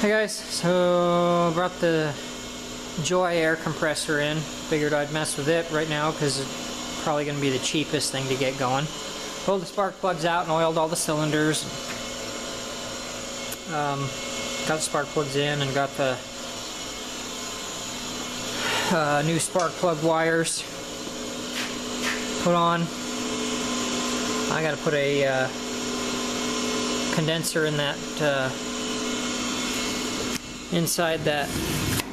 Hey guys, so brought the Joy air compressor in. Figured I'd mess with it right now because it's probably going to be the cheapest thing to get going. Pulled the spark plugs out and oiled all the cylinders. Got the spark plugs in and got the new spark plug wires put on. I got to put a condenser in that inside that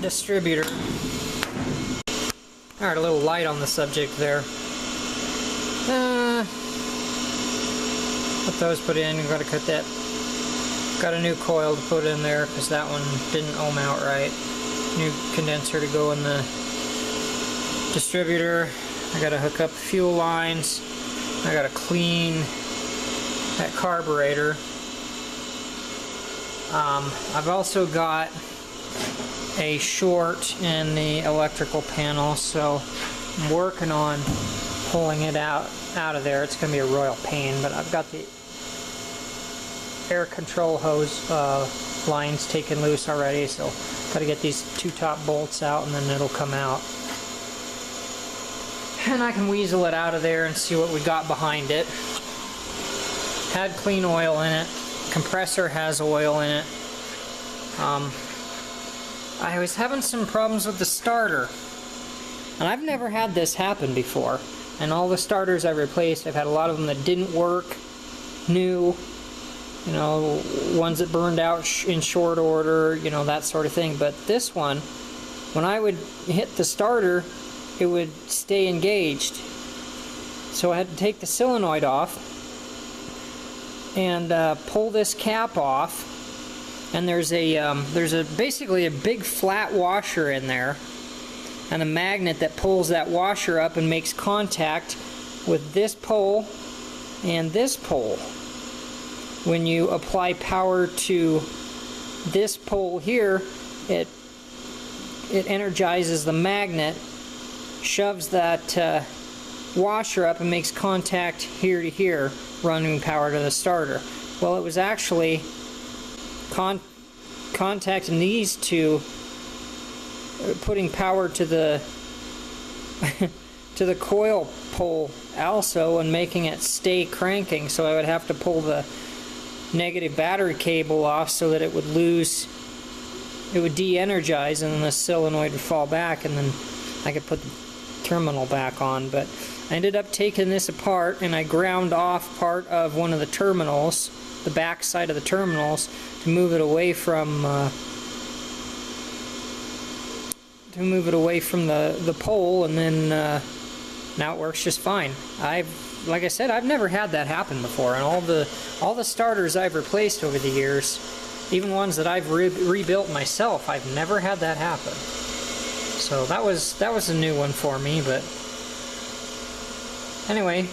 distributor. Alright, a little light on the subject there. Put those put in. Got to cut that. Got a new coil to put in there because that one didn't ohm out right. New condenser to go in the distributor. I got to hook up the fuel lines. I got to clean that carburetor. I've also got a short in the electrical panel, so I'm working on pulling it out of there. It's going to be a royal pain, but I've got the air control hose lines taken loose already, so got to get these two top bolts out and then it'll come out. And I can weasel it out of there and see what we got behind it. Had clean oil in it. Compressor has oil in it. I was having some problems with the starter, and I've never had this happen before. And all the starters I replaced, I've had a lot of them that didn't work, new, you know, ones that burned out in short order, you know, that sort of thing. But this one, when I would hit the starter, it would stay engaged. So I had to take the solenoid off and pull this cap off. And there's basically a big flat washer in there, and a magnet that pulls that washer up and makes contact with this pole and this pole. When you apply power to this pole here, it energizes the magnet, shoves that washer up and makes contact here to here, running power to the starter. Well, it was actually contacting these two, putting power to the to the coil pole also, and making it stay cranking. So I would have to pull the negative battery cable off so that it would de-energize, and then the solenoid would fall back, and then I could put the terminal back on. But I ended up taking this apart, and I ground off part of one of the terminals, the back side of the terminals, to move it away from the pole, and then now it works just fine. Like I said, I've never had that happen before, and all the starters I've replaced over the years, even ones that I've rebuilt myself, I've never had that happen. So that was a new one for me. But anyway,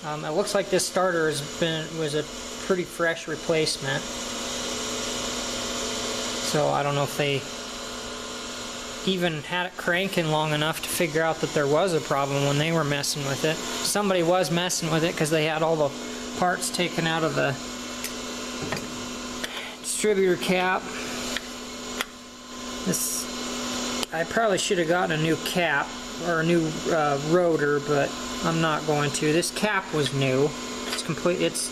it looks like this starter was a pretty fresh replacement. So I don't know if they even had it cranking long enough to figure out that there was a problem when they were messing with it. Somebody was messing with it because they had all the parts taken out of the distributor cap. I probably should have gotten a new cap or a new rotor, but I'm not going to. This cap was new. It's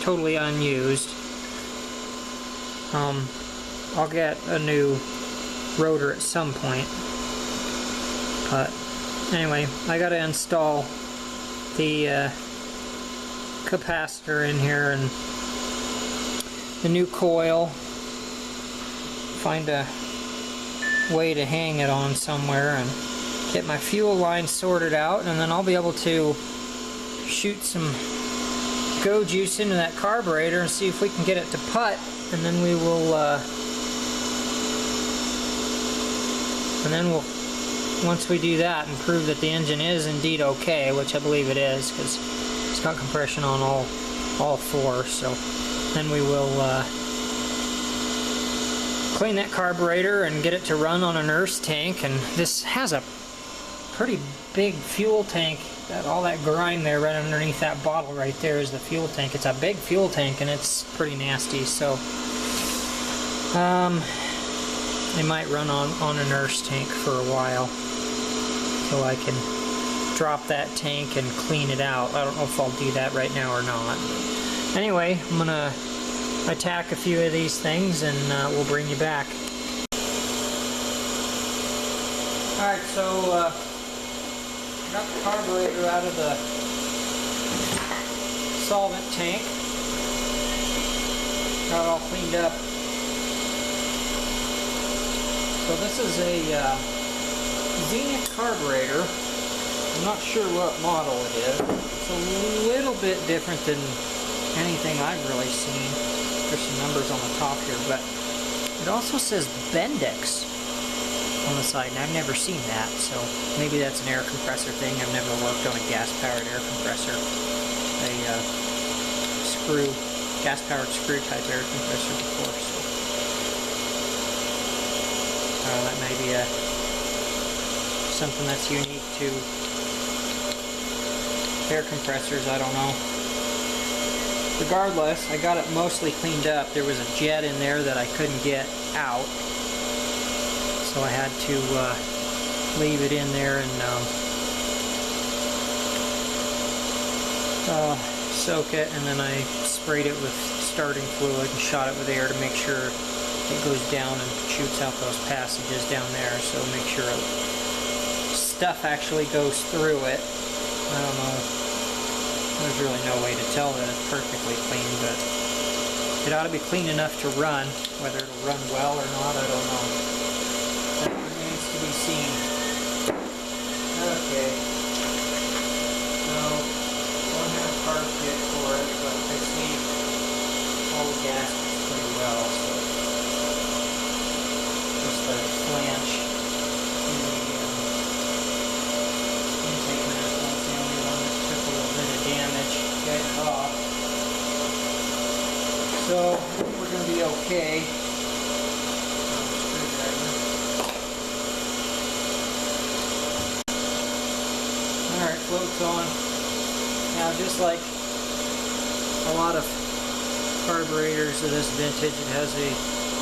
totally unused. I'll get a new rotor at some point. But anyway, I gotta install the capacitor in here and the new coil. Find a way to hang it on somewhere and get my fuel line sorted out, and then I'll be able to shoot some go juice into that carburetor and see if we can get it to putt, and then we will once we do that and prove that the engine is indeed okay, which I believe it is because it's got compression on all four, so then we will clean that carburetor and get it to run on a nurse tank. And this has a pretty big fuel tank. All that grime there right underneath that bottle right there is the fuel tank. It's a big fuel tank, and it's pretty nasty. So They might run on a nurse tank for a while, so I can drop that tank and clean it out. I don't know if I'll do that right now or not. Anyway, I'm gonna attack a few of these things and we'll bring you back. Alright, so I got the carburetor out of the solvent tank. Got it all cleaned up. So this is a Zenith carburetor. I'm not sure what model it is. It's a little bit different than anything I've really seen. There's some numbers on the top here, but it also says Bendix on the side, and I've never seen that, so maybe that's an air compressor thing. I've never worked on a gas-powered air compressor. A gas-powered screw type air compressor before, so that may be something that's unique to air compressors, I don't know. Regardless, I got it mostly cleaned up. There was a jet in there that I couldn't get out, so I had to leave it in there and soak it, and then I sprayed it with starting fluid and shot it with air to make sure it goes down and shoots out those passages down there, so make sure stuff actually goes through it. I don't know. There's really no way to tell that it's perfectly clean, but it ought to be clean enough to run. Whether it'll run well or not, I don't know. That remains to be seen. Okay. So, don't have a part kit for it, but I see all the gaskets pretty well, so just a flange in the intake manifold is the only one that took a little bit of damage. Get it off. So we're going to be okay. Alright, float's on. Now, just like a lot of carburetors of this vintage, it has a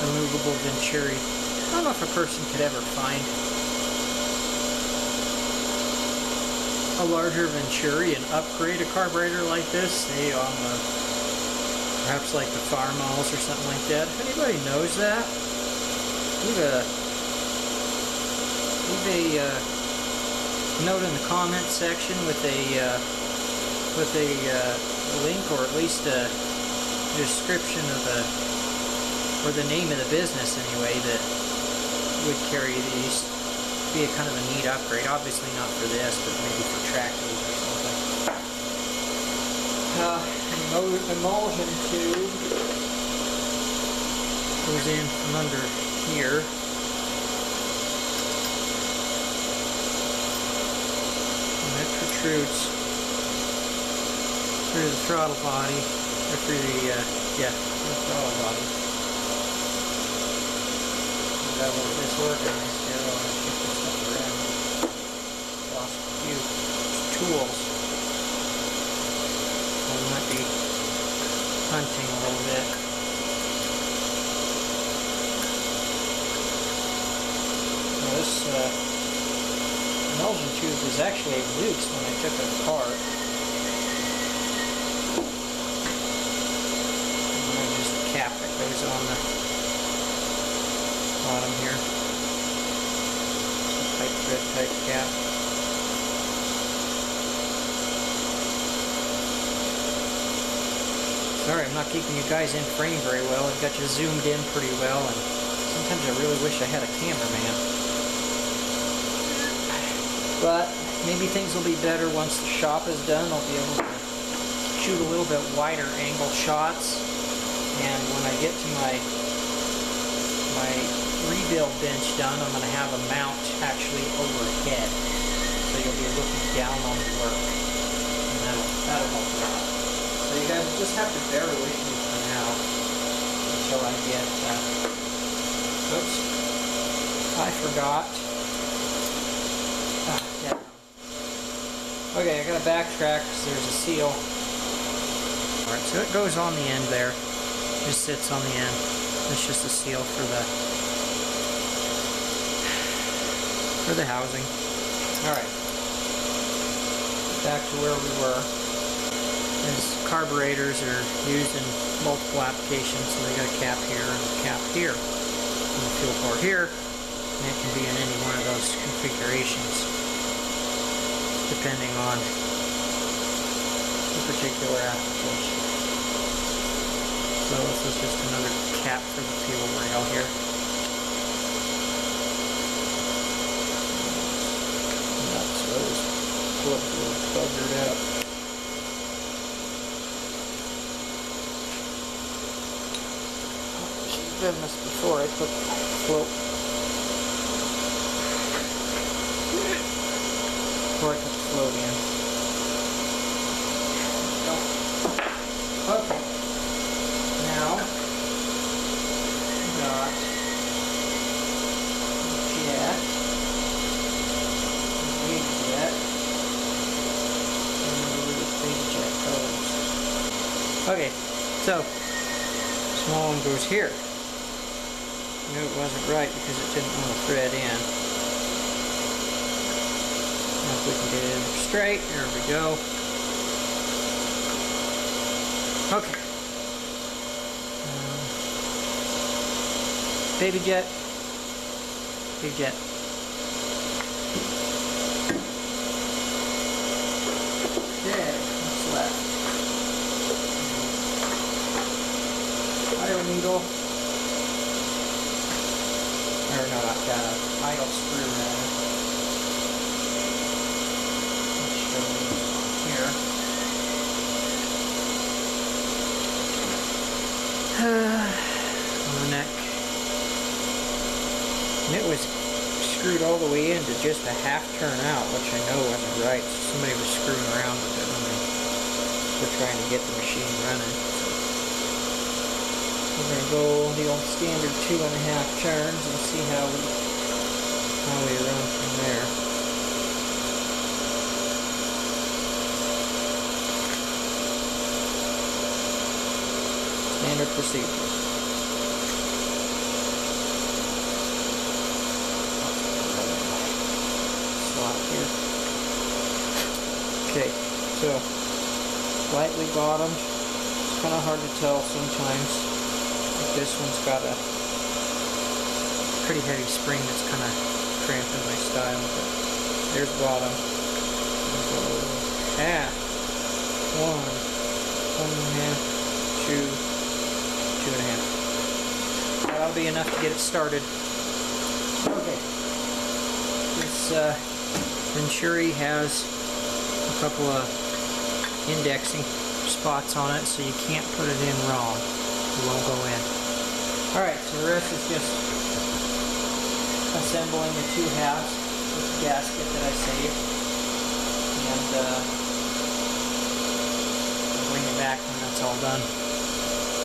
removable venturi. I don't know if a person could ever find a larger venturi and upgrade a carburetor like this, say on the, perhaps like the farm models or something like that. If anybody knows that, leave a note in the comment section with a link, or at least a description of or the name of the business anyway that would carry these. Be a kind of a neat upgrade. Obviously not for this, but maybe for tractors or something. Emulsion tube goes in from under here. And it protrudes through the throttle body, or through the throttle body. Got a little disorganized here. I'll shift this stuff around. Lost a few tools. I might be hunting a little bit. Now this emulsion tube was actually loose when I took it apart. And then there's the cap that goes on the bottom here. Pipe thread type cap. Sorry, I'm not keeping you guys in frame very well. I've got you zoomed in pretty well, and sometimes I really wish I had a cameraman. But maybe things will be better once the shop is done. I'll be able to shoot a little bit wider angle shots, and when I get to my rebuild bench done, I'm going to have a mount actually overhead, so you'll be looking down on the work, and that'll help a lot. So you guys just have to bear with me for now until I get. Oops, I forgot. Yeah. Okay, I got to backtrack because there's a seal. All right, so it goes on the end there. Just sits on the end. It's just a seal for the housing. Alright. Back to where we were. These carburetors are used in multiple applications, so they got a cap here and a cap here. And the fuel port here, and it can be in any one of those configurations, depending on the particular application. So this is just another cap for the fuel rail here. That's those plugs are buggered up. I've done this before. I put the float in. Okay. Now we got jet, big jet, and where the big jet goes. Okay, so small one goes here. I knew it wasn't right because it didn't want to thread in. Now if we can get it in straight, there we go. Okay. Baby jet, big jet. Okay, what's left? Idle needle. Or no, I've got an idle screw rather. Let's show you here. On the neck. And it was screwed all the way into just a half turn out, which I know wasn't right. So somebody was screwing around with it when they were trying to get the machine running. We're going to go the old standard 2.5 turns and see how we run from there. Standard procedure. Slot here. Okay, so slightly bottomed. It's kind of hard to tell sometimes. This one's got a pretty heavy spring that's kind of cramping my style, but there's bottom. Half. 1, 1.5, 2, 2.5. That'll be enough to get it started. Okay. This Venturi has a couple of indexing spots on it, so you can't put it in wrong. It won't go in. Alright, so the rest is just assembling the 2 halves with the gasket that I saved. And I'll bring it back when that's all done.